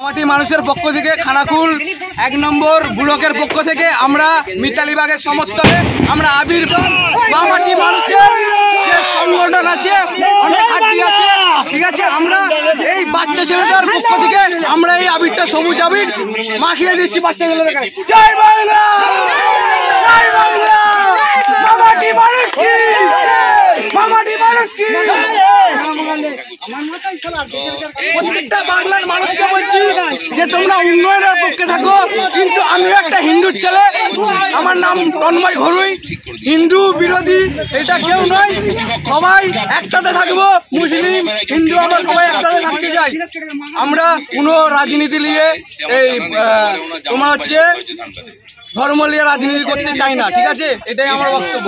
মাটি মানুষের পক্ষ থেকে খানাকুল 1 নম্বর ব্লকের পক্ষ থেকে আমরা মিতালি বাগের সমর্থনে আমরা আবির মাটি মানুষের যে সংগঠন আছে অনেক হাতি আছে, ঠিক আছে, আমরা এই বাচ্চা ছেলেটার পক্ষ থেকে আমরা এই আবিরটা সবুজ আবির মাখিয়ে দিচ্ছি বাচ্চা ছেলেদের কাছে। জয় বাংলা, জয় বাংলা, মাটি মানুষ কি, মাটি মানুষ কি। প্রত্যেকটা বাংলার মানুষকে বলছি যে তোমরা উন্নয়নের পক্ষে থাকো, কিন্তু আমিও একটা হিন্দুর ছেলে, আমার নাম তন্ময় ঘরুই, হিন্দু বিরোধী এটা কেউ নয়, সবাই একসাথে থাকবো, মুসলিম হিন্দু আমরা সবাই একসাথে থাকতে চাই। আমরা কোনো রাজনীতি নিয়ে এই তোমার হচ্ছে ধর্ম নিয়ে রাজনীতি করতে চাই না, ঠিক আছে, এটাই আমার বক্তব্য।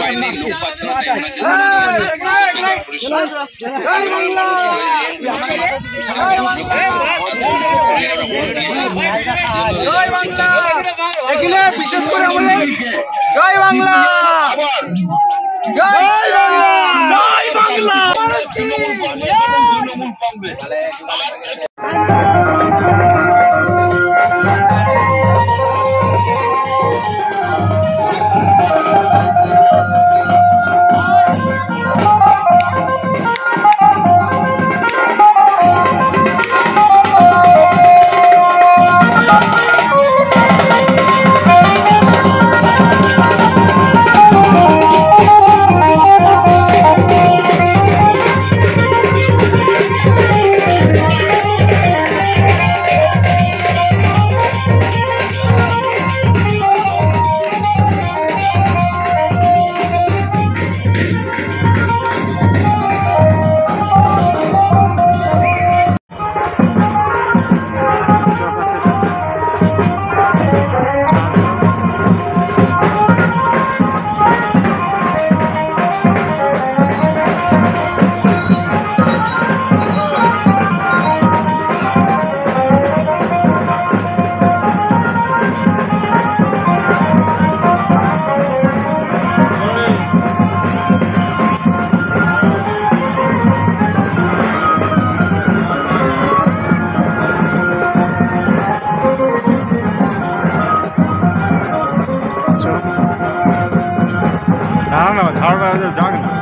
জয় বাংলা, এখানে বিশেষ করে বলে জয় বাংলা, জয় বাংলা, ঝাড় যাক না।